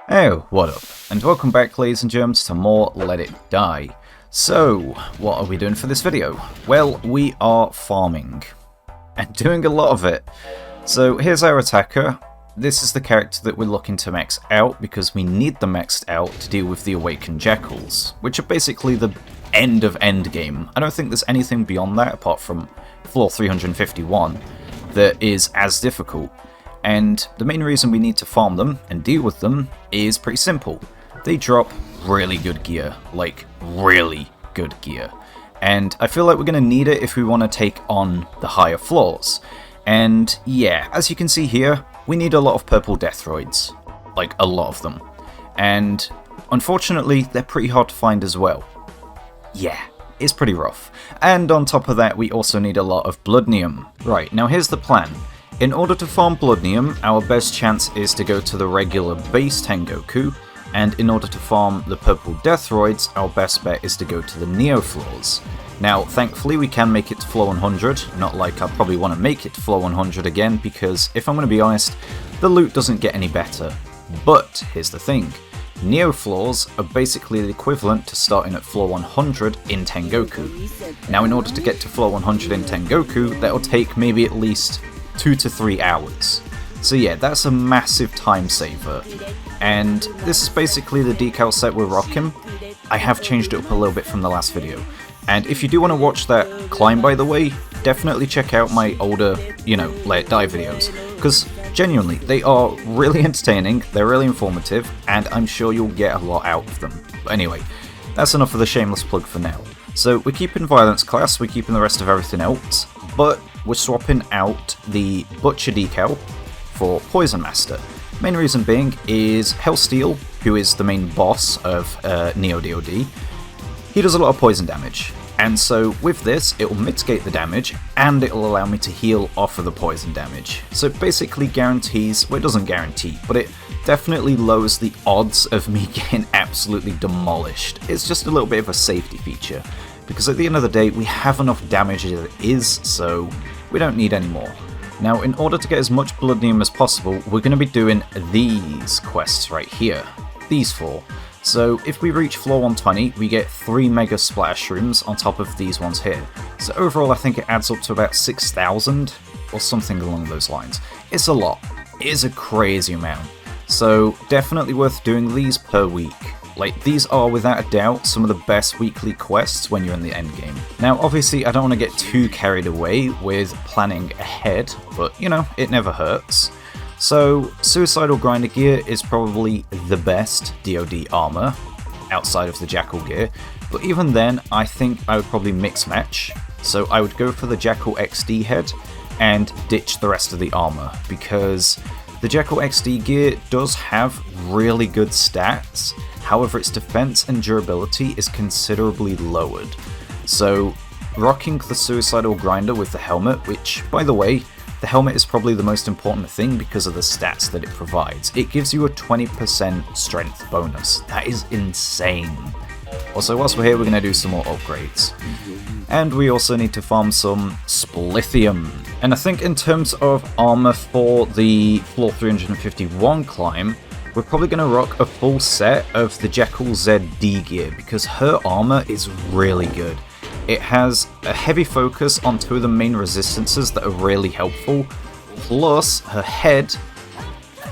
Oh, what up? And welcome back, ladies and germs, to more Let It Die. So, what are we doing for this video? Well, we are farming. And doing a lot of it. So, here's our attacker. This is the character that we're looking to max out, because we need them maxed out to deal with the Awakened Jackals, which are basically the end of endgame. I don't think there's anything beyond that, apart from floor 351, that is as difficult. And the main reason we need to farm them and deal with them is pretty simple. They drop really good gear, like really good gear. And I feel like we're going to need it if we want to take on the higher floors. And yeah, as you can see here, we need a lot of purple deathroids. Like a lot of them. And unfortunately, they're pretty hard to find as well. Yeah, it's pretty rough. And on top of that, we also need a lot of bloodnium. Right, now here's the plan. In order to farm bloodnium, our best chance is to go to the regular base Tengoku, and in order to farm the purple deathroids, our best bet is to go to the Neo floors. Now, thankfully we can make it to floor 100, not like I probably want to make it to floor 100 again, because if I'm going to be honest, the loot doesn't get any better. But here's the thing, Neo floors are basically the equivalent to starting at floor 100 in Tengoku. Now, in order to get to floor 100 in Tengoku, that'll take maybe at least 2 to 3 hours. So yeah, that's a massive time saver. And this is basically the decal set we're rocking. I have changed it up a little bit from the last video. And if you do want to watch that climb, by the way, definitely check out my older, Let It Die videos. Because genuinely, they are really entertaining, they're really informative, and I'm sure you'll get a lot out of them. But anyway, that's enough of the shameless plug for now. So we're keeping Violence class, we're keeping the rest of everything else, but we're swapping out the Butcher decal for Poison Master. Main reason being is Hellsteel, who is the main boss of Neo DoD, he does a lot of poison damage. And so with this, it will mitigate the damage, and it will allow me to heal off of the poison damage. So it basically guarantees, well, it doesn't guarantee, but it definitely lowers the odds of me getting absolutely demolished. It's just a little bit of a safety feature, because at the end of the day, we have enough damage as it is, so we don't need any more. Now, in order to get as much bloodnium as possible, we're going to be doing these quests right here. These 4. So if we reach floor 120, we get 3 mega splash shrooms on top of these ones here. So overall, I think it adds up to about 6,000 or something along those lines. It's a lot. It is a crazy amount. So definitely worth doing these per week. Like, these are without a doubt some of the best weekly quests when you're in the endgame. Now, obviously, I don't want to get too carried away with planning ahead, but, it never hurts. So, Suicidal Grinder gear is probably the best DoD armor, outside of the Jackal gear, but even then, I think I would probably mix match. So I would go for the Jackal XD head, and ditch the rest of the armor, because the Jackal XD gear does have really good stats, however its defense and durability is considerably lowered. So rocking the Suicidal Grinder with the helmet, which, by the way, the helmet is probably the most important thing because of the stats that it provides. It gives you a 20% strength bonus. That is insane. Also, whilst we're here, we're going to do some more upgrades. And we also need to farm some Splithium. And I think in terms of armor for the floor 351 climb, we're probably going to rock a full set of the Jackal ZD gear, because her armor is really good. It has a heavy focus on 2 of the main resistances that are really helpful, plus her head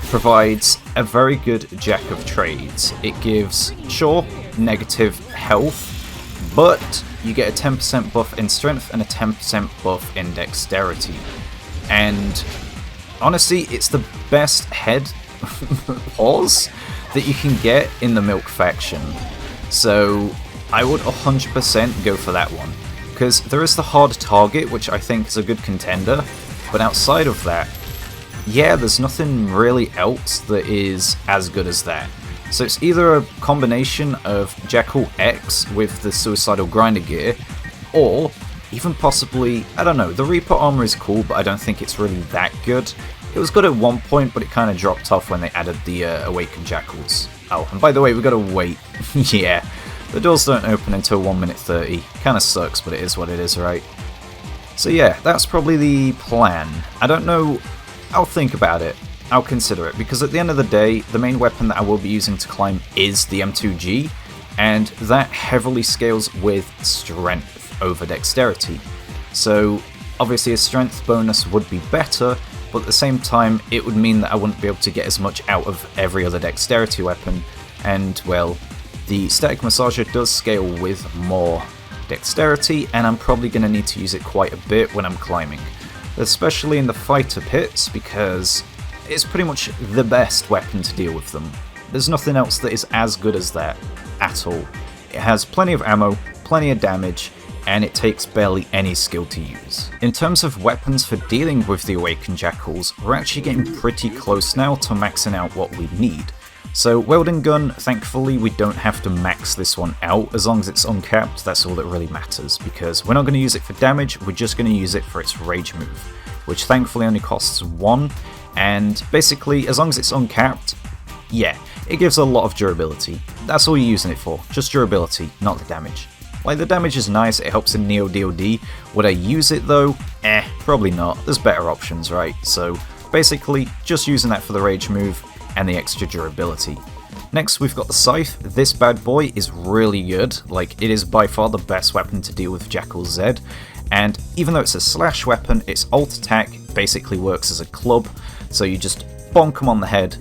provides a very good jack of trades. It gives, sure, negative health, but you get a 10% buff in strength and a 10% buff in dexterity. And honestly, it's the best head pause that you can get in the Milk faction. So I would 100% go for that one, because there is the hard target, which I think is a good contender, but outside of that, yeah, there's nothing really else that is as good as that. So it's either a combination of Jackal X with the Suicidal Grinder gear, or even possibly, I don't know, the Reaper armor is cool, but I don't think it's really that good. It was good at one point, but it kind of dropped off when they added the Awakened Jackals. Oh, and by the way, we gotta wait. Yeah. The doors don't open until 1 minute 30. Kinda sucks, but it is what it is, right? So yeah, that's probably the plan. I don't know, I'll think about it. I'll consider it, because at the end of the day, the main weapon that I will be using to climb is the M2G, and that heavily scales with strength over dexterity. So obviously a strength bonus would be better, but at the same time it would mean that I wouldn't be able to get as much out of every other dexterity weapon, and well, the static massager does scale with more dexterity, and I'm probably going to need to use it quite a bit when I'm climbing, especially in the fighter pits, because it's pretty much the best weapon to deal with them. There's nothing else that is as good as that at all. It has plenty of ammo, plenty of damage, and it takes barely any skill to use. In terms of weapons for dealing with the Awakened Jackals, we're actually getting pretty close now to maxing out what we need. So welding gun, thankfully we don't have to max this one out. As long as it's uncapped, that's all that really matters, because we're not going to use it for damage, we're just going to use it for its rage move, which thankfully only costs 1, and basically as long as it's uncapped, yeah, it gives a lot of durability. That's all you're using it for, just durability, not the damage. Like, the damage is nice, it helps in Neo DoD. Would I use it though? Probably not. There's better options, right? So basically just using that for the rage move and the extra durability. Next we've got the Scythe. This bad boy is really good, like it is by far the best weapon to deal with Jackal Z, and even though it's a slash weapon, its ult attack basically works as a club, so you just bonk him on the head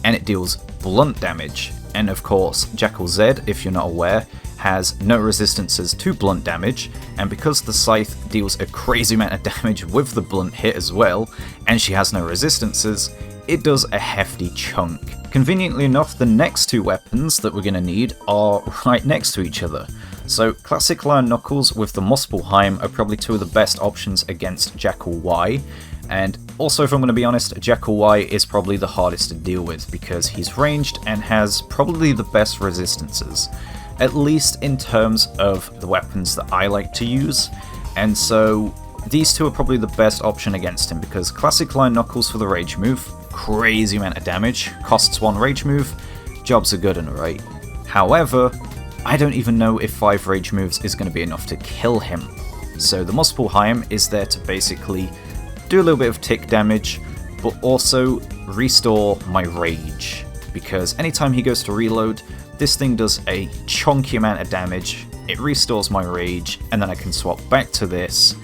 and it deals blunt damage. And of course Jackal Z, if you're not aware, has no resistances to blunt damage, and because the Scythe deals a crazy amount of damage with the blunt hit as well, and she has no resistances, it does a hefty chunk. Conveniently enough, the next two weapons that we're going to need are right next to each other. So Classic Lion Knuckles with the Muspelheim are probably two of the best options against Jackal Y, and also, if I'm going to be honest, Jackal Y is probably the hardest to deal with because he's ranged and has probably the best resistances, at least in terms of the weapons that I like to use, and so these two are probably the best option against him, because Classic Lion Knuckles for the rage move, crazy amount of damage, costs 1 rage move, jobs are good and right. However, I don't even know if 5 rage moves is going to be enough to kill him. So the Muspelheim is there to basically do a little bit of tick damage, but also restore my rage, because anytime he goes to reload, this thing does a chunky amount of damage, it restores my rage, and then I can swap back to this.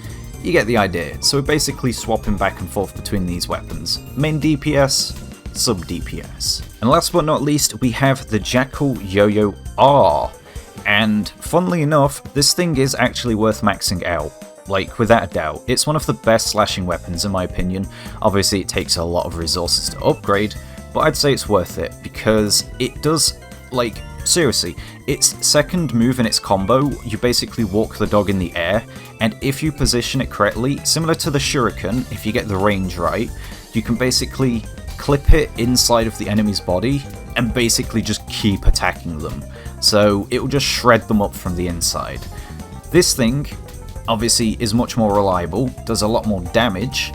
You get the idea. So we're basically swapping back and forth between these weapons. Main DPS, sub DPS. And last but not least, we have the Jackal Yo-Yo R. And funnily enough, this thing is actually worth maxing out. Like, without a doubt. It's one of the best slashing weapons in my opinion. Obviously it takes a lot of resources to upgrade, but I'd say it's worth it, because it does, like, seriously, its second move in its combo, you basically walk the dog in the air, and if you position it correctly, similar to the shuriken, if you get the range right, you can basically clip it inside of the enemy's body and basically just keep attacking them. So it will just shred them up from the inside. This thing obviously is much more reliable, does a lot more damage,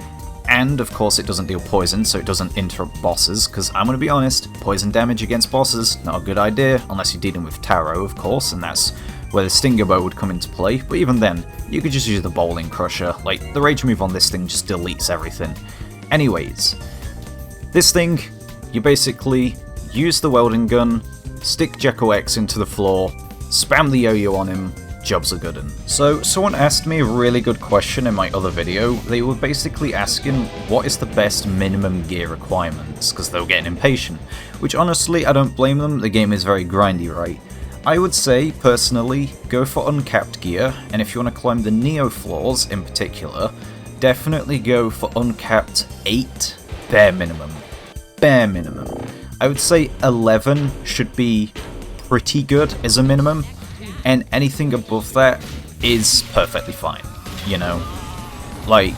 and of course it doesn't deal poison, so it doesn't interrupt bosses, because I'm going to be honest, poison damage against bosses, not a good idea, unless you're dealing with Taro, of course, and that's where the Stinger Bow would come into play, but even then, you could just use the Bowling Crusher, like, the rage move on this thing just deletes everything. Anyways, this thing, you basically use the welding gun, stick Jackal X into the floor, spam the yo-yo on him, jobs are good'un. So, someone asked me a really good question in my other video. They were basically asking what is the best minimum gear requirements, because they were getting impatient. Which honestly, I don't blame them, the game is very grindy, right? I would say, personally, go for uncapped gear, and if you want to climb the Neo floors in particular, definitely go for uncapped 8, bare minimum. Bare minimum. I would say 11 should be pretty good as a minimum, and anything above that is perfectly fine, you know? Like,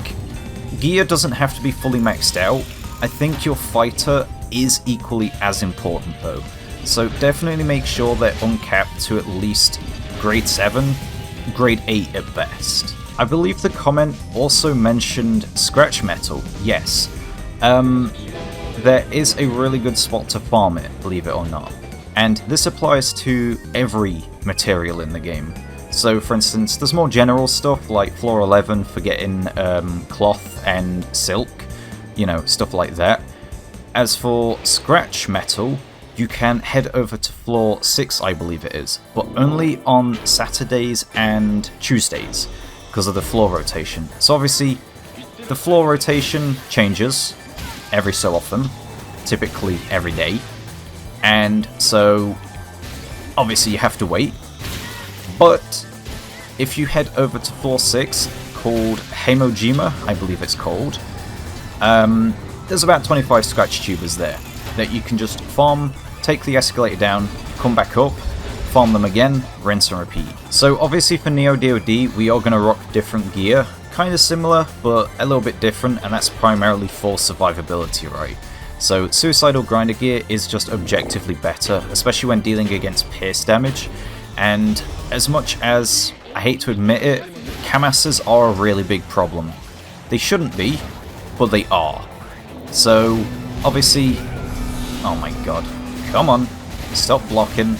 gear doesn't have to be fully maxed out. I think your fighter is equally as important though. So definitely make sure they're uncapped to at least grade 7, grade 8 at best. I believe the comment also mentioned scratch metal. Yes. There is a really good spot to farm it, believe it or not. And this applies to every material in the game. So for instance, there's more general stuff like floor 11 for getting cloth and silk, you know, stuff like that. As for scratch metal, you can head over to floor 6, I believe it is, but only on Saturdays and Tuesdays because of the floor rotation. So obviously, the floor rotation changes every so often, typically every day, and so obviously you have to wait. But if you head over to floor 6, called Heimojima, I believe it's called, there's about 25 scratch tubers there that you can just farm, take the escalator down, come back up, farm them again, rinse and repeat. So obviously for Neo DoD we are going to rock different gear, kind of similar but a little bit different, and that's primarily for survivability, right? So Suicidal Grinder gear is just objectively better, especially when dealing against pierce damage, and as much as I hate to admit it, Camasses are a really big problem. They shouldn't be, but they are. So obviously, oh my god, come on, stop blocking.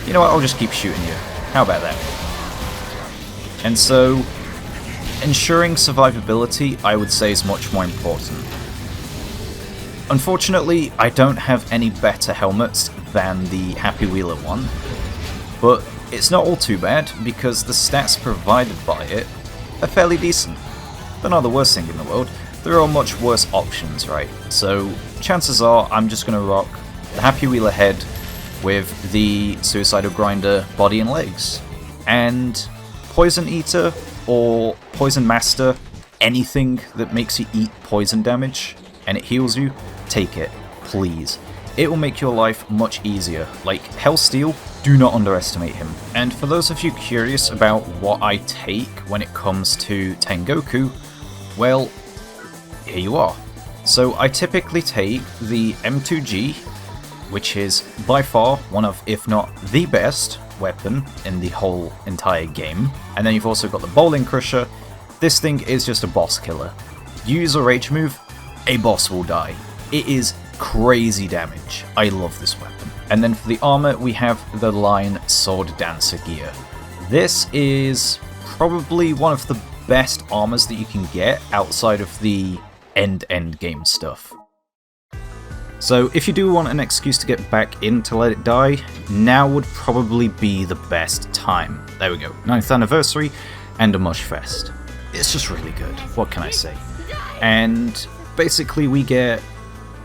You know what, I'll just keep shooting you. How about that? And so, ensuring survivability, I would say, is much more important. Unfortunately, I don't have any better helmets than the Happy Wheeler one, but it's not all too bad because the stats provided by it are fairly decent. They're not the worst thing in the world, there are much worse options, right? So chances are I'm just going to rock the Happy Wheeler head with the Suicidal Grinder body and legs. And Poison Eater or Poison Master, anything that makes you eat poison damage and it heals you, take it, please. It will make your life much easier. Like Hellsteel, do not underestimate him. And for those of you curious about what I take when it comes to Tengoku, well, here you are. So I typically take the M2G, which is by far one of, if not the best weapon in the whole entire game. And then you've also got the Bowling Crusher. This thing is just a boss killer. Use a rage move, a boss will die. It is crazy damage. I love this weapon. And then for the armor, we have the Line Sword Dancer gear. This is probably one of the best armors that you can get outside of the end game stuff. So if you do want an excuse to get back in to Let It Die, now would probably be the best time. There we go, 9th anniversary and a Mush Fest. It's just really good, what can I say? And basically we get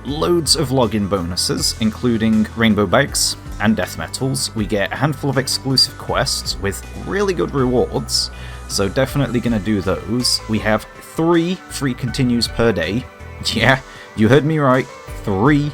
loads of login bonuses, including rainbow bags and death metals. We get a handful of exclusive quests with really good rewards, so definitely gonna do those. We have 3 free continues per day. Yeah, you heard me right, 3.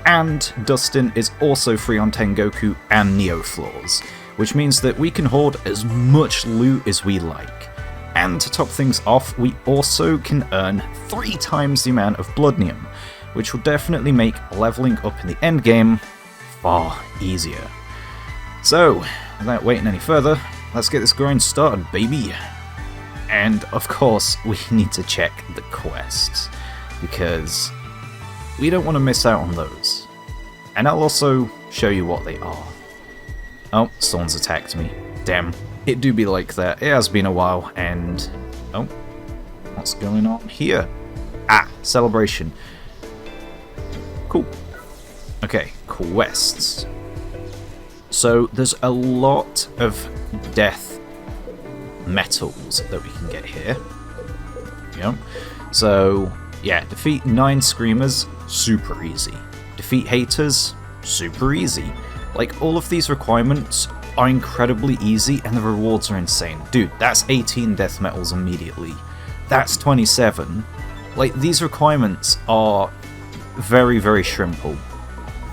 And Dustin is also free on Tengoku and Neo floors, which means that we can hoard as much loot as we like. And to top things off, we also can earn 3 times the amount of Bloodnium, which will definitely make leveling up in the endgame far easier. So, without waiting any further, let's get this grind started, baby! And of course, we need to check the quests, because we don't want to miss out on those. And I'll also show you what they are. Oh, someone's attacked me. Damn. It do be like that. It has been a while, and... oh, what's going on here? Ah, celebration. Cool. Okay, quests. So there's a lot of death metals that we can get here. Yep. So yeah, defeat 9 screamers, super easy. Defeat haters, super easy. Like, all of these requirements are incredibly easy and the rewards are insane. Dude, that's 18 death metals immediately. That's 27. Like, these requirements are very, very shrimpable.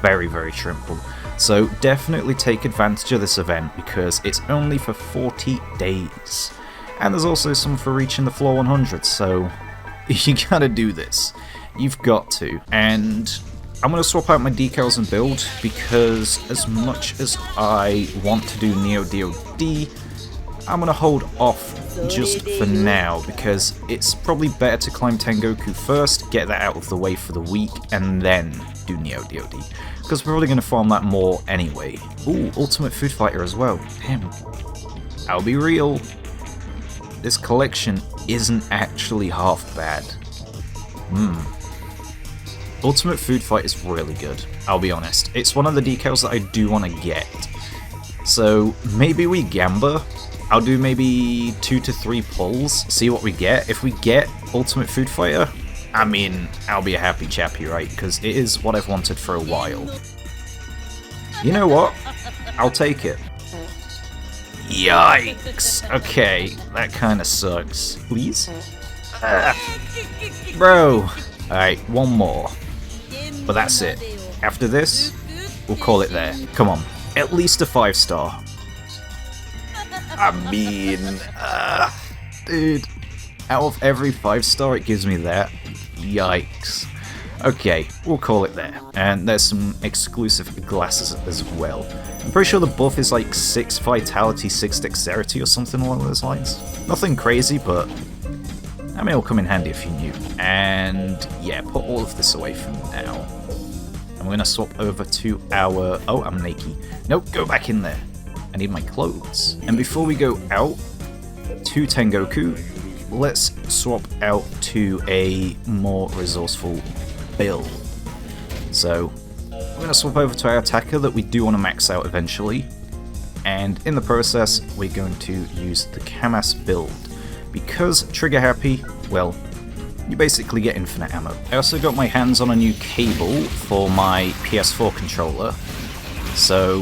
Very, very shrimpable. So definitely take advantage of this event because it's only for 40 days. And there's also some for reaching the floor 100, so you gotta do this. You've got to. And I'm going to swap out my decals and build because as much as I want to do Neo DoD, I'm going to hold off just for now because it's probably better to climb Tengoku first, get that out of the way for the week, and then do Neo DoD. Because we're probably going to farm that more anyway. Ooh, Ultimate Food Fighter as well. Damn. I'll be real. This collection isn't actually half bad. Ultimate Food Fight is really good, I'll be honest. It's one of the decals that I do want to get. So maybe we gamba. I'll do maybe 2 to 3 pulls, see what we get. If we get Ultimate Food Fighter, I mean, I'll be a happy chappy, right? Because it is what I've wanted for a while. You know what? I'll take it. Yikes! Okay, that kind of sucks. Please? Bro! Alright, one more. But that's it. After this, we'll call it there. Come on, at least a 5-star. I mean, dude, out of every 5-star it gives me that. Yikes. Okay, we'll call it there. And there's some exclusive glasses as well. I'm pretty sure the buff is like 6 vitality, 6 dexterity or something along those lines. Nothing crazy, but I mean, it'll come in handy if you knew. And yeah, put all of this away for now. I'm gonna swap over to our... Oh, I'm naked. Nope, go back in there. I need my clothes. And before we go out to Tengoku, let's swap out to a more resourceful build. So, we're going to swap over to our attacker that we do want to max out eventually. And in the process, we're going to use the Kamas build. Because trigger happy, well, you basically get infinite ammo. I also got my hands on a new cable for my PS4 controller. So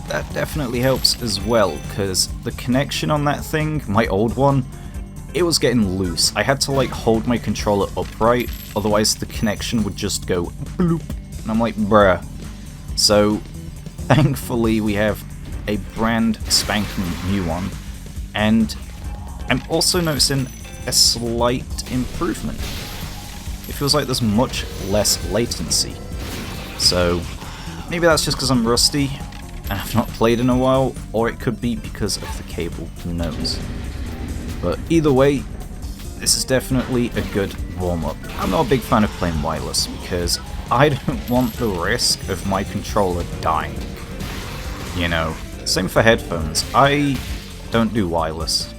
that definitely helps as well, because the connection on that thing, my old one, it was getting loose. I had to like hold my controller upright, otherwise the connection would just go bloop. And I'm like, bruh. So thankfully we have a brand spanking new one, and I'm also noticing a slight improvement. It feels like there's much less latency. So maybe that's just because I'm rusty and I've not played in a while, or it could be because of the cable, who knows. But either way, this is definitely a good warm-up. I'm not a big fan of playing wireless because I don't want the risk of my controller dying. You know, same for headphones. I don't do wireless.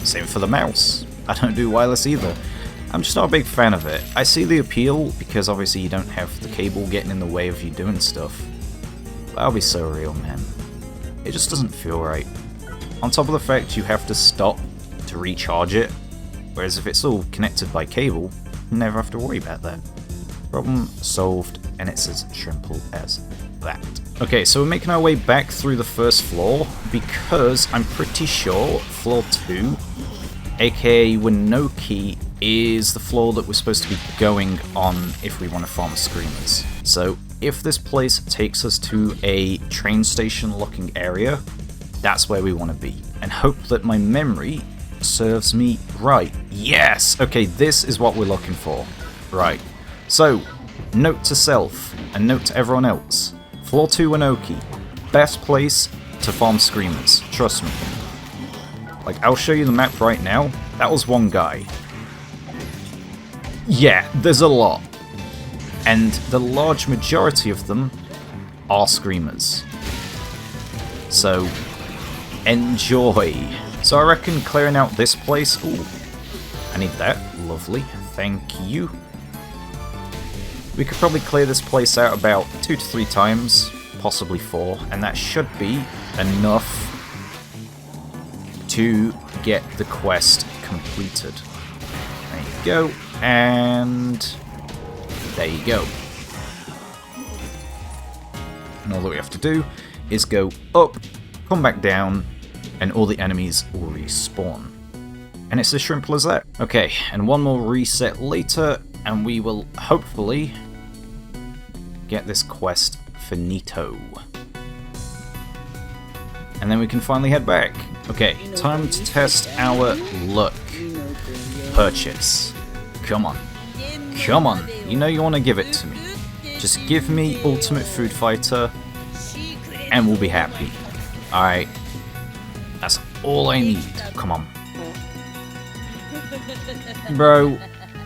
Same for the mouse. I don't do wireless either. I'm just not a big fan of it. I see the appeal because obviously you don't have the cable getting in the way of you doing stuff. That'll be so real, man. It just doesn't feel right. On top of the fact you have to stop to recharge it, whereas if it's all connected by cable, you never have to worry about that. Problem solved, and it's as simple as that. Okay, so we're making our way back through the first floor, because I'm pretty sure floor 2, aka Winoki, is the floor that we're supposed to be going on if we want to farm screamers. So if this place takes us to a train station looking area, that's where we want to be. And hope that my memory serves me right. Yes! Okay, this is what we're looking for. Right. So, note to self, and note to everyone else. Floor 2 Winoki, best place to farm screamers, trust me. Like, I'll show you the map right now. That was one guy. Yeah, there's a lot. And the large majority of them are screamers. So, enjoy. So I reckon clearing out this place... Ooh, I need that. Lovely. Thank you. We could probably clear this place out about 2 to 3 times, possibly 4, and that should be enough to get the quest completed. There you go, and there you go. And all that we have to do is go up, come back down, and all the enemies will respawn. And it's as simple as that. Okay, and one more reset later, and we will hopefully get this quest finito. And then we can finally head back. Okay, time to test our luck. Purchase. Come on. Come on, you know you want to give it to me. Just give me Ultimate Food Fighter, and we'll be happy. Alright. That's all I need. Come on. Bro.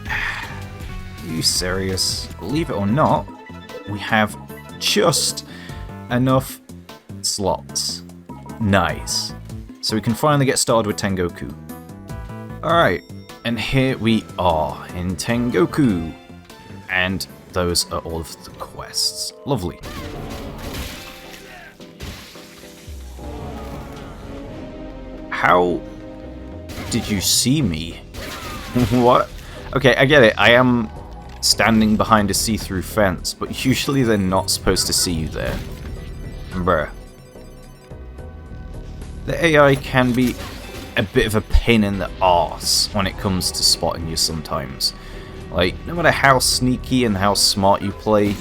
Are you serious? Believe it or not, we have just enough slots. Nice. So we can finally get started with Tengoku. Alright. And here we are in Tengoku. And those are all of the quests. Lovely. How did you see me? What? Okay, I get it. I am standing behind a see-through fence, but usually they're not supposed to see you there. Bruh. The AI can be a bit of a pain in the arse when it comes to spotting you sometimes. Like, no matter how sneaky and how smart you play,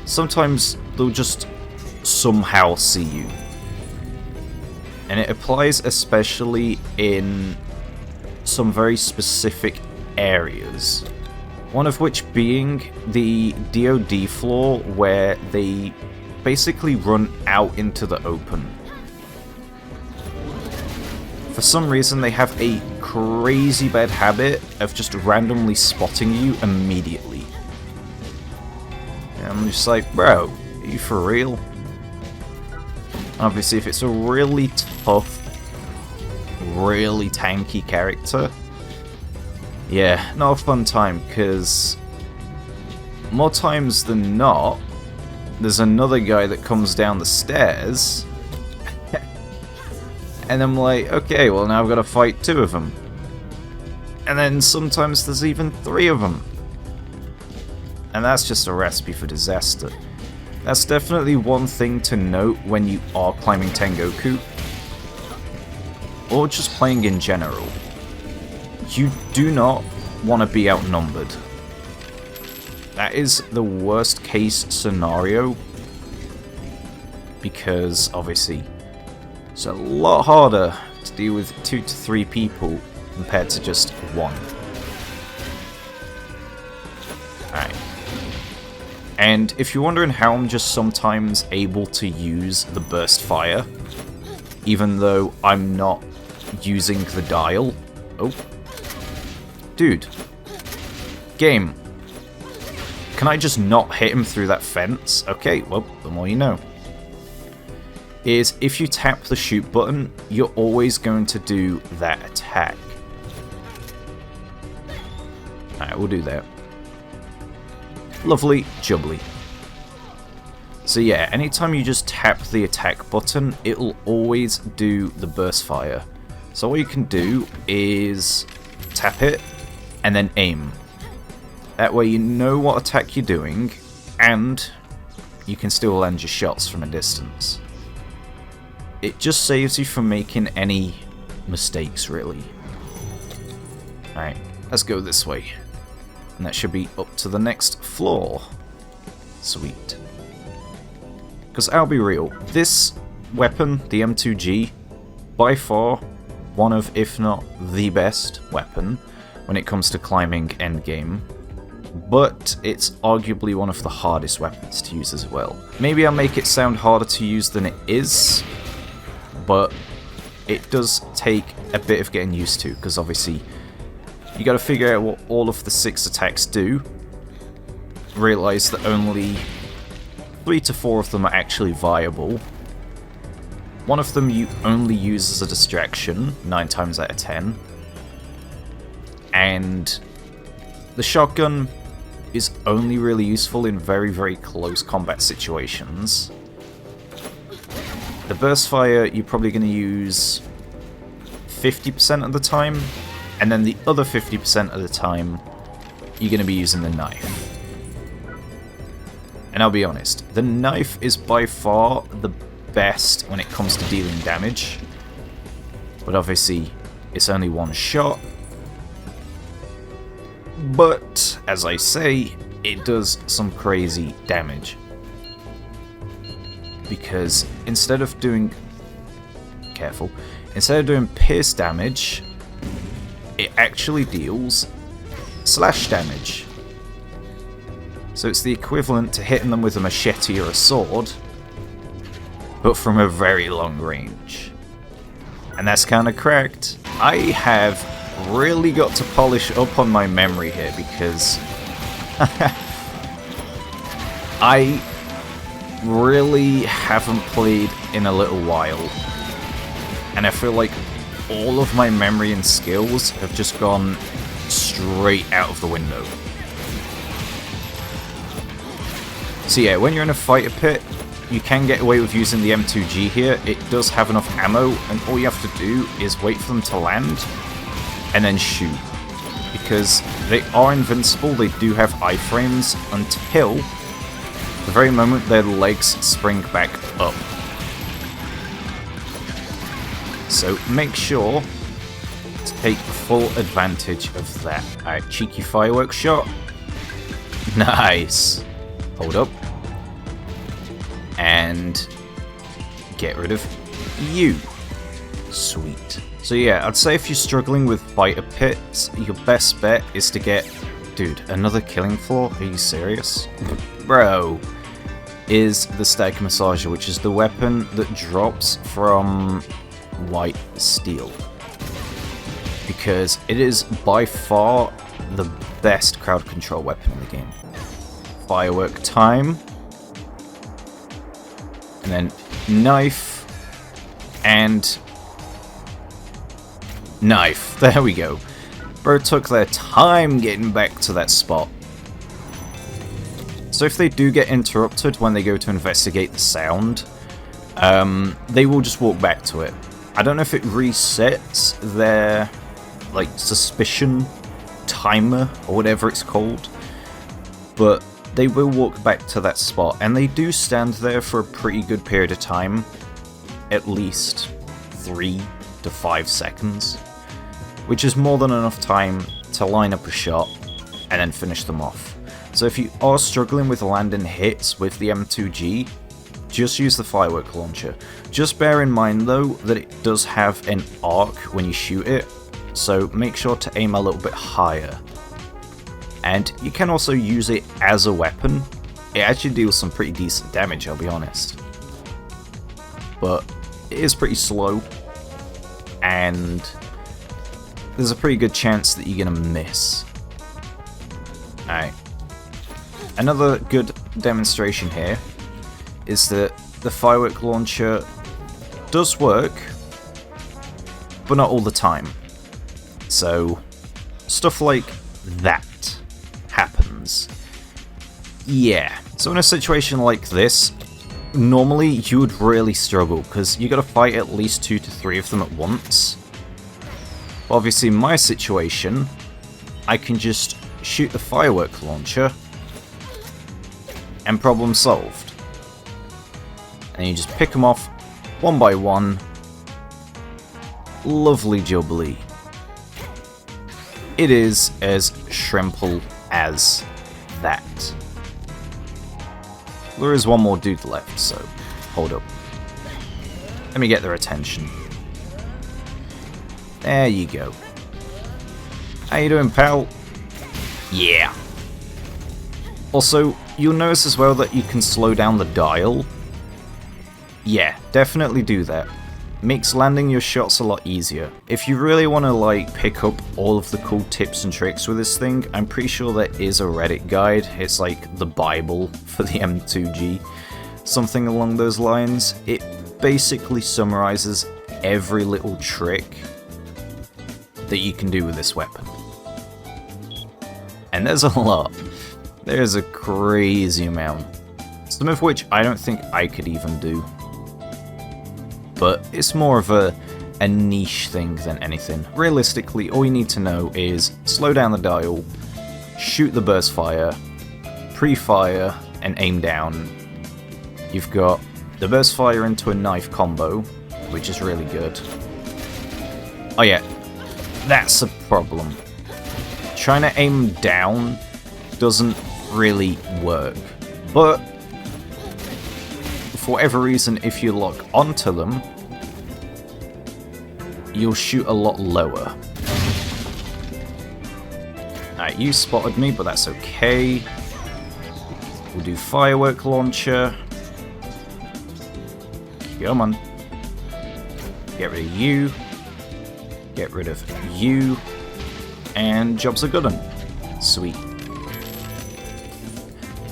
sometimes they'll just somehow see you. And it applies especially in some very specific areas. One of which being the DoD floor, where they basically run out into the open. For some reason they have a crazy bad habit of just randomly spotting you immediately. And I'm just like, bro, are you for real? Obviously if it's a really tough, really tanky character, yeah, not a fun time, because more times than not, there's another guy that comes down the stairs, and I'm like, okay, well now I've got to fight 2 of them. And then sometimes there's even 3 of them. And that's just a recipe for disaster. That's definitely one thing to note when you are climbing Tengoku, or just playing in general. You do not want to be outnumbered. That is the worst case scenario, because obviously it's a lot harder to deal with 2 to 3 people compared to just 1. Alright. And if you're wondering how I'm just sometimes able to use the burst fire, even though I'm not using the dial. Oh. Dude. Game. Can I just not hit him through that fence? Okay, well, the more you know. Is if you tap the shoot button, you're always going to do that attack. Alright, we'll do that. Lovely jubbly. So yeah, anytime you just tap the attack button, it'll always do the burst fire. So all you can do is tap it and then aim. That way you know what attack you're doing, and you can still land your shots from a distance. It just saves you from making any mistakes, really. Alright, let's go this way. And that should be up to the next floor. Sweet. Because I'll be real, this weapon, the M2G, by far one of, if not the best weapon when it comes to climbing endgame. But it's arguably one of the hardest weapons to use as well. Maybe I'll make it sound harder to use than it is, but it does take a bit of getting used to, because obviously you got to figure out what all of the 6 attacks do, realise that only 3 to 4 of them are actually viable. One of them you only use as a distraction, 9 times out of 10. And the shotgun is only really useful in very, very close combat situations. The burst fire you're probably going to use 50% of the time, and then the other 50% of the time you're going to be using the knife. And I'll be honest, the knife is by far the best when it comes to dealing damage, but obviously it's only one shot. But, as I say, it does some crazy damage. Because instead of doing... Careful. Instead of doing pierce damage, it actually deals slash damage. So it's the equivalent to hitting them with a machete or a sword, but from a very long range. And that's kind of cracked. I have really got to polish up on my memory here, because I really haven't played in a little while, and I feel like all of my memory and skills have just gone straight out of the window. So yeah, when you're in a fighter pit, you can get away with using the M2G here. It does have enough ammo, and all you have to do is wait for them to land, and then shoot. Because they are invincible, they do have iframes until the very moment their legs spring back up. So make sure to take full advantage of that. Alright, cheeky fireworks shot. Nice. Hold up. And get rid of you. Sweet. So yeah, I'd say if you're struggling with fighter pits, your best bet is to get... Dude, another killing floor? Are you serious? Bro. Is the Stag Massager, which is the weapon that drops from white steel. Because it is by far the best crowd control weapon in the game. Firework time. And then knife. And knife. There we go. Bro took their time getting back to that spot. So if they do get interrupted when they go to investigate the sound, they will just walk back to it. I don't know if it resets their like suspicion timer or whatever it's called, but they will walk back to that spot, and they do stand there for a pretty good period of time, at least 3 to 5 seconds, which is more than enough time to line up a shot and then finish them off. So if you are struggling with landing hits with the M2G, just use the firework launcher. Just bear in mind though that it does have an arc when you shoot it, so make sure to aim a little bit higher. And you can also use it as a weapon. It actually deals some pretty decent damage, I'll be honest. But it is pretty slow, and there's a pretty good chance that you're gonna miss. Alright. Another good demonstration here is that the firework launcher does work, but not all the time. So, stuff like that happens. Yeah. So in a situation like this, normally you would really struggle, because you gotta fight at least 2 to 3 of them at once. But obviously in my situation, I can just shoot the firework launcher, and problem solved. And you just pick them off one by one. Lovely jubbly. It is as shrimple as that. There is one more dude left, so hold up. Let me get their attention. There you go. How you doing, pal? Yeah. Also, you'll notice as well that you can slow down the dial. Yeah, definitely do that. Makes landing your shots a lot easier. If you really want to like pick up all of the cool tips and tricks with this thing, I'm pretty sure there is a Reddit guide. It's like the Bible for the M2G. Something along those lines. It basically summarizes every little trick that you can do with this weapon. And there's a lot. There's a crazy amount. Some of which I don't think I could even do. But it's more of a niche thing than anything. Realistically, all you need to know is slow down the dial, shoot the burst fire, pre-fire, and aim down. You've got the burst fire into a knife combo, which is really good. Oh yeah, that's a problem. Trying to aim down doesn't really work, but for whatever reason, if you lock onto them, you'll shoot a lot lower. Alright, you spotted me, but that's okay. We'll do firework launcher. Come on. Get rid of you. Get rid of you. And job's a good one. Sweet.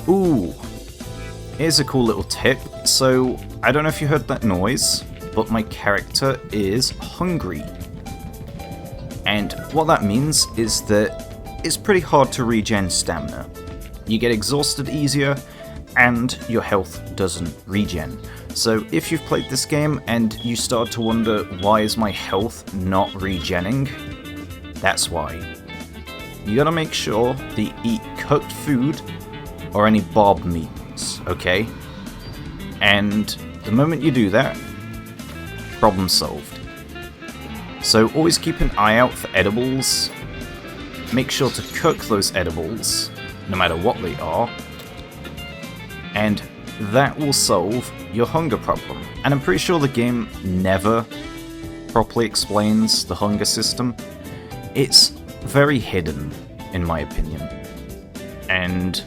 Ooh. Here's a cool little tip. So, I don't know if you heard that noise, but my character is hungry. And what that means is that it's pretty hard to regen stamina. You get exhausted easier, and your health doesn't regen. So if you've played this game and you start to wonder why is my health not regenning, that's why. You gotta make sure that you eat cooked food or any barb meats, okay? And the moment you do that, problem solved. So always keep an eye out for edibles. Make sure to cook those edibles, no matter what they are, and that will solve your hunger problem. And I'm pretty sure the game never properly explains the hunger system. It's very hidden, in my opinion, and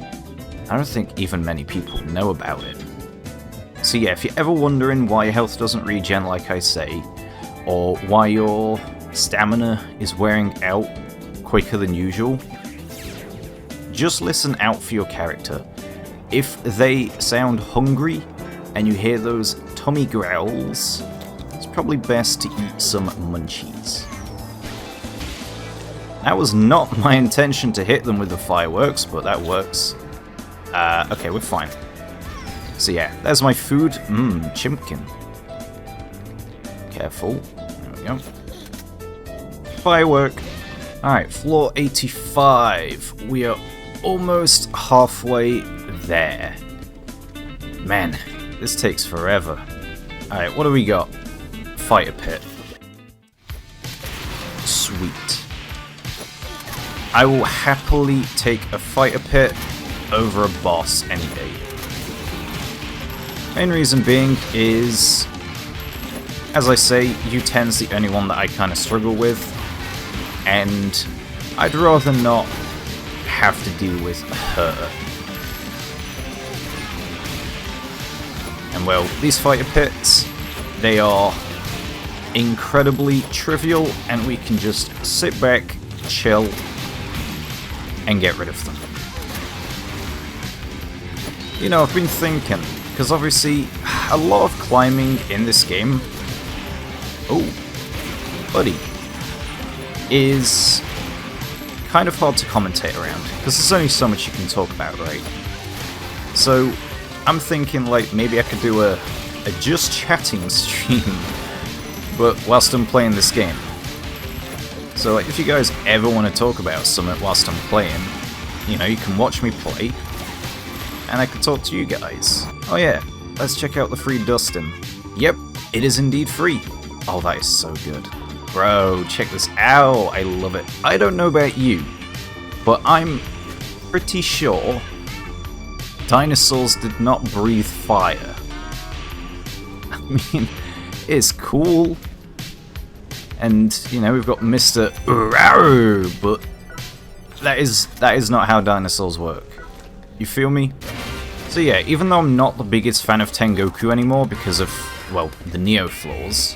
I don't think even many people know about it. So yeah, if you're ever wondering why your health doesn't regen like I say, or why your stamina is wearing out quicker than usual, just listen out for your character. If they sound hungry and you hear those tummy growls, it's probably best to eat some munchies. That was not my intention to hit them with the fireworks, but that works. Okay, we're fine. So yeah, there's my food. Chimpkin. Careful. There we go. Firework. Alright, floor 85. We are almost halfway there. Man, this takes forever. Alright, what do we got? Fighter pit. Sweet. I will happily take a fighter pit over a boss any day. Main reason being is, as I say, U10's the only one that I kind of struggle with, and I'd rather not have to deal with her. And well, these fighter pits, they are incredibly trivial, and we can just sit back, chill, and get rid of them. You know, I've been thinking, because obviously a lot of climbing in this game, buddy, is kind of hard to commentate around, because there's only so much you can talk about, right? So I'm thinking like maybe I could do a just chatting stream, but whilst I'm playing this game. So if you guys ever want to talk about something whilst I'm playing, you know, you can watch me play, and I can talk to you guys. Oh yeah, let's check out the free Dustin. Yep, it is indeed free. Oh, that is so good. Bro, check this out, I love it. I don't know about you, but I'm pretty sure dinosaurs did not breathe fire. I mean, it's cool. And, you know, we've got Mr. Uraru, but that is not how dinosaurs work. You feel me? So yeah, even though I'm not the biggest fan of Tengoku anymore because of, well, the Neo flaws,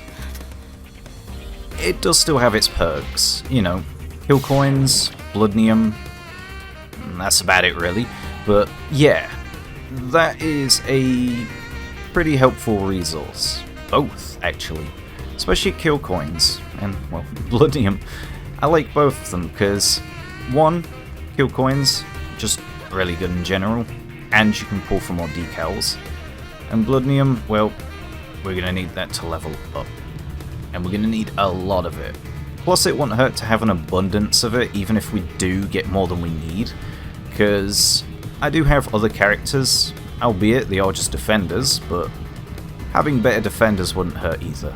it does still have its perks. You know, kill coins, bloodnium, that's about it really. But yeah, that is a pretty helpful resource. Both, actually. Especially kill coins and, well, bloodnium. I like both of them because, one, kill coins, just really good in general, and you can pull for more decals. And bloodnium, well, we're going to need that to level up. And we're going to need a lot of it. Plus it won't hurt to have an abundance of it, even if we do get more than we need. Because I do have other characters, albeit they are just defenders, but having better defenders wouldn't hurt either.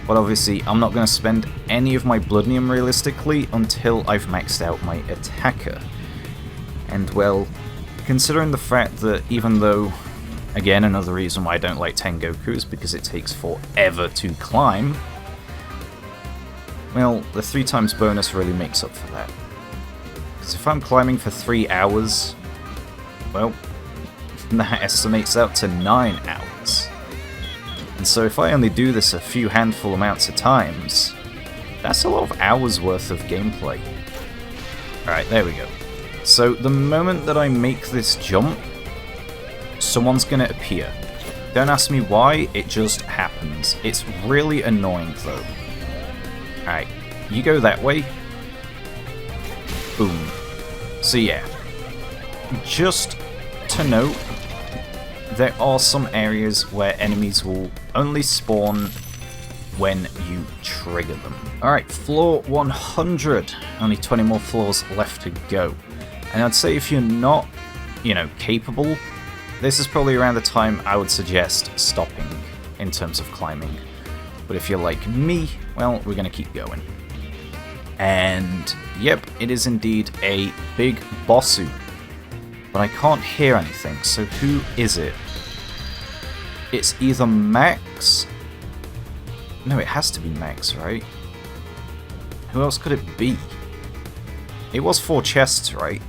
But obviously, I'm not going to spend any of my bloodnium realistically until I've maxed out my attacker. And well, considering the fact that even though, again, another reason why I don't like Tengoku is because it takes forever to climb, well, the 3 times bonus really makes up for that. Because if I'm climbing for 3 hours, well, that estimates out to 9 hours. And so if I only do this a few handful amounts of times, that's a lot of hours worth of gameplay. Alright, there we go. So the moment that I make this jump, someone's gonna appear. Don't ask me why, it just happens. It's really annoying though. Alright, you go that way. Boom. So yeah, just to note, there are some areas where enemies will only spawn when you trigger them. Alright, floor 100. Only 20 more floors left to go. And I'd say if you're not, capable, this is probably around the time I would suggest stopping in terms of climbing. But if you're like me, well, we're gonna keep going. And yep, it is indeed a big bossu. But I can't hear anything, so who is it? It's either Max. No, it has to be Max, right? Who else could it be? It was 4 chests, right?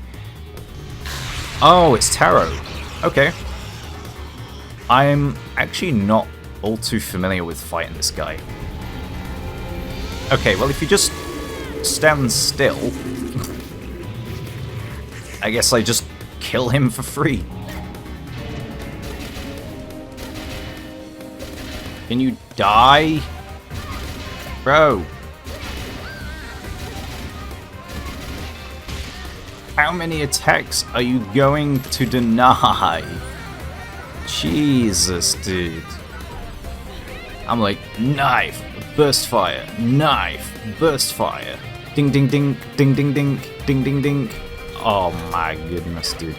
Oh, it's Taro. Okay. I'm actually not all too familiar with fighting this guy. Okay, well, if you just stand still, I guess I just kill him for free. Can you die? Bro. How many attacks are you going to deny? Jesus, dude. I'm like, knife, burst fire, knife, burst fire. Ding, ding, ding, ding, ding, ding, ding, ding, ding. Oh my goodness, dude.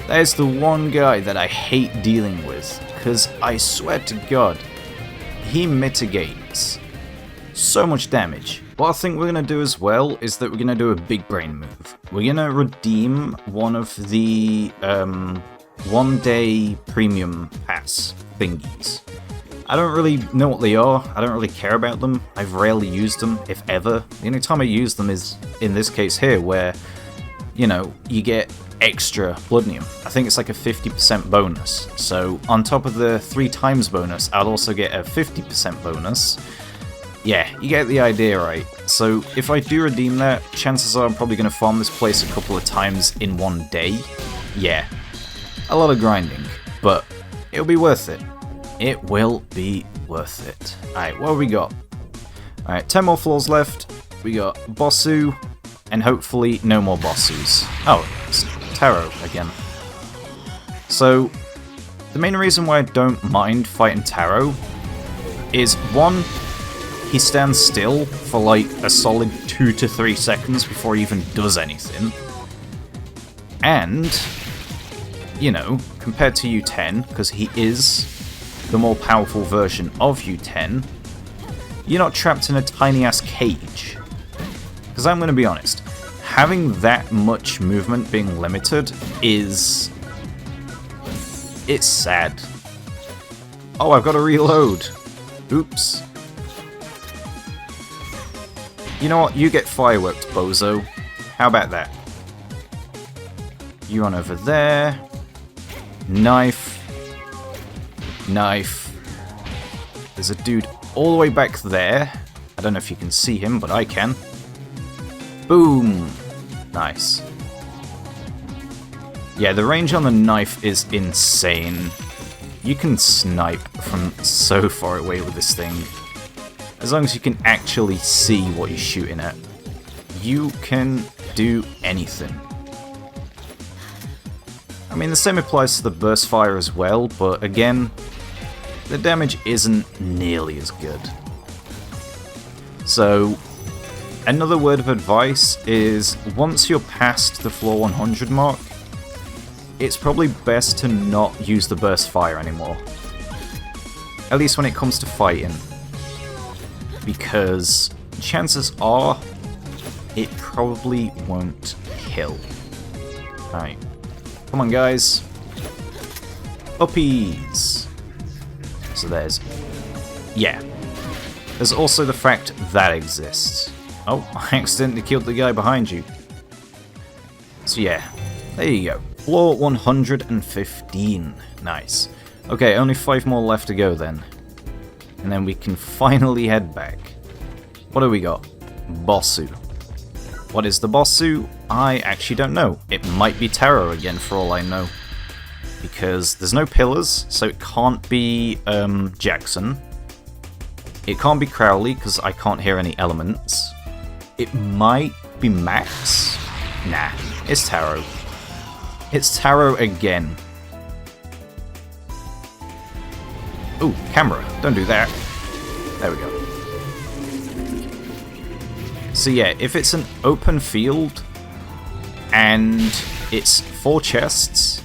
That is the one guy that I hate dealing with, because I swear to God, he mitigates so much damage. What I think we're going to do as well is that we're going to do a big brain move. We're going to redeem one of the 1-day premium pass thingies. I don't really know what they are, I don't really care about them, I've rarely used them, if ever. The only time I use them is in this case here, where, you get extra Bloodnium. I think it's like a 50% bonus, so on top of the 3 times bonus, I'll also get a 50% bonus. Yeah, you get the idea, right? So if I do redeem that, chances are I'm probably going to farm this place a couple of times in one day. Yeah, a lot of grinding, but it'll be worth it. It will be worth it. Alright, what have we got? Alright, 10 more floors left. We got Bossu, and hopefully no more Bossus. Oh, it's Taro again. So, the main reason why I don't mind fighting Taro is, one, he stands still for like a solid 2 to 3 seconds before he even does anything. And, compared to U10, because he is the more powerful version of U10, you're not trapped in a tiny-ass cage. Because I'm going to be honest, having that much movement being limited it's sad. Oh, I've got to reload. Oops. You know what? You get fireworked, bozo. How about that? You run over there. Knife. Knife. There's a dude all the way back there. I don't know if you can see him, but I can. Boom. Nice. Yeah, the range on the knife is insane. You can snipe from so far away with this thing. As long as you can actually see what you're shooting at, you can do anything. I mean, the same applies to the burst fire as well, but again, the damage isn't nearly as good. So, another word of advice is, once you're past the floor 100 mark, it's probably best to not use the burst fire anymore. At least when it comes to fighting. Because chances are, it probably won't kill. Alright. Come on, guys. Uppies. So there's... yeah. There's also the fact that exists. Oh, I accidentally killed the guy behind you. So yeah, there you go. Floor 115. Nice. Okay, only 5 more left to go then. And then we can finally head back. What do we got? Bossu. What is the Bossu? I actually don't know. It might be Taro again for all I know. Because there's no pillars, so it can't be Jackson. It can't be Crowley, because I can't hear any elements. It might be Max, Nah, it's Taro. It's Taro again. Ooh, camera. Don't do that. There we go. So yeah, if it's an open field and it's 4 chests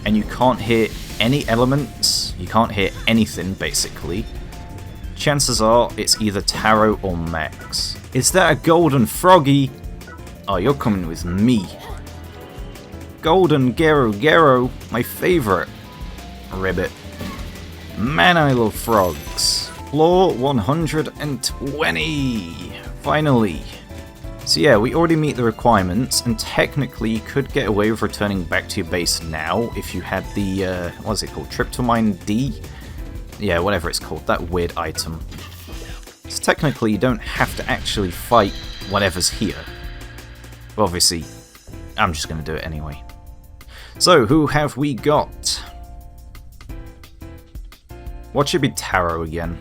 and you can't hit any elements, you can't hit anything basically, chances are it's either Taro or Max. Is that a golden froggy? Oh, you're coming with me. Golden Gero, my favourite. Ribbit. Man, I love frogs. Floor 120. Finally. So yeah, we already meet the requirements, and technically you could get away with returning back to your base now if you had the, what's it called, Tryptomine D? Yeah, whatever it's called, that weird item. So technically you don't have to actually fight whatever's here. But obviously, I'm just going to do it anyway. So, who have we got? What should be Taro again?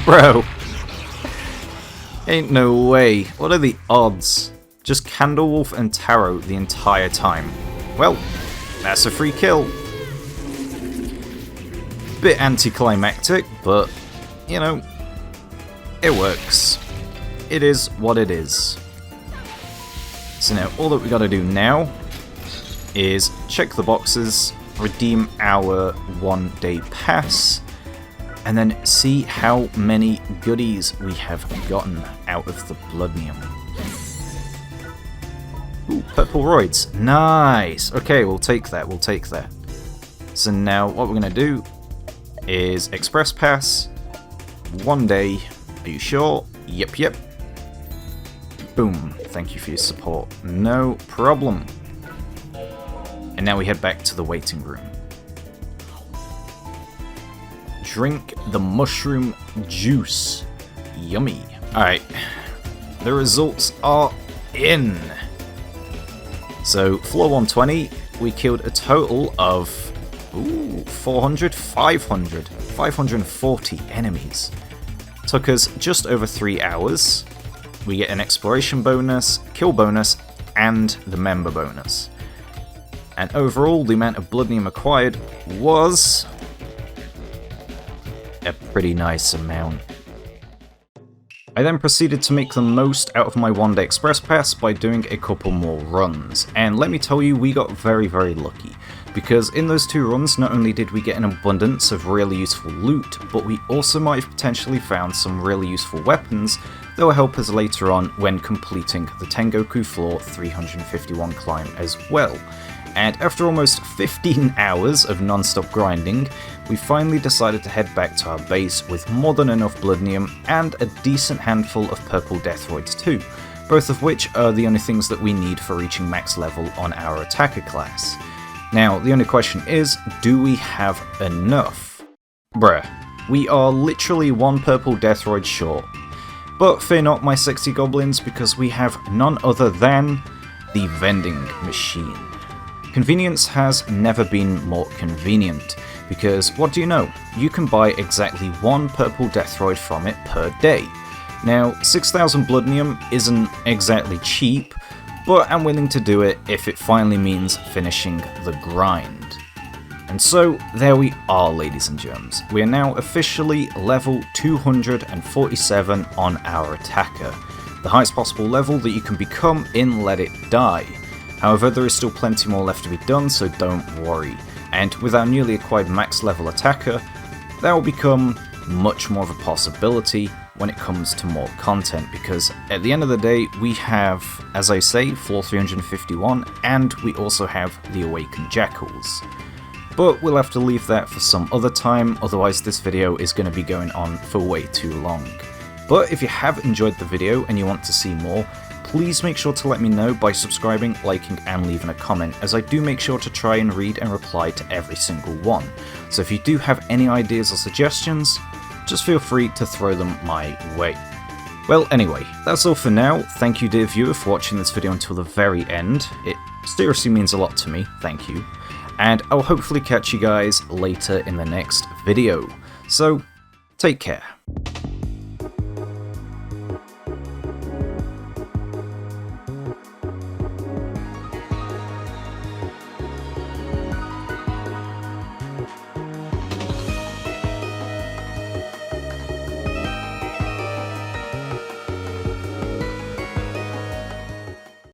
Bro! Ain't no way. What are the odds? Just Candlewolf and Taro the entire time. Well, that's a free kill. Bit anticlimactic, but, you know, it works. It is what it is. So now, all that we gotta do now is check the boxes, redeem our 1-day pass, and then see how many goodies we have gotten out of the Bloodneum. Ooh, purple roids. Nice! Okay, we'll take that, we'll take that. So now, what we're gonna do is Express Pass, 1 day. Are you sure? Yep. Boom. Thank you for your support. No problem. And now we head back to the waiting room. Drink the mushroom juice. Yummy. Alright. The results are in. So, floor 120, we killed a total of 540 enemies. Took us just over 3 hours. We get an exploration bonus, kill bonus, and the member bonus. And overall, the amount of Bloodneum acquired was a pretty nice amount. I then proceeded to make the most out of my 1-day express pass by doing a couple more runs, and let me tell you, we got very lucky, because in those 2 runs not only did we get an abundance of really useful loot, but we also might have potentially found some really useful weapons that will help us later on when completing the Tengoku Floor 351 climb as well. And after almost 15 hours of non-stop grinding, we finally decided to head back to our base with more than enough Bloodneum and a decent handful of purple Deathroids too, both of which are the only things that we need for reaching max level on our attacker class. Now, the only question is, do we have enough? Bruh, we are literally 1 purple Deathroid short. But fear not, my sexy goblins, because we have none other than the vending machine. Convenience has never been more convenient, because what do you know? You can buy exactly 1 purple Deathroid from it per day. Now, 6,000 Bloodneum isn't exactly cheap, but I'm willing to do it if it finally means finishing the grind. And so, there we are, ladies and germs. We are now officially level 247 on our attacker, the highest possible level that you can become in Let It Die. However, there is still plenty more left to be done, so don't worry. And with our newly acquired max level attacker, that will become much more of a possibility when it comes to more content, because at the end of the day, we have, as I say, floor 351, and we also have the Awakened Jackals. But we'll have to leave that for some other time, otherwise this video is going to be going on for way too long. But if you have enjoyed the video and you want to see more, please make sure to let me know by subscribing, liking, and leaving a comment, as I do make sure to try and read and reply to every single one. So if you do have any ideas or suggestions, just feel free to throw them my way. Well, anyway, that's all for now. Thank you, dear viewer, for watching this video until the very end. It seriously means a lot to me, thank you. And I'll hopefully catch you guys later in the next video. So, take care.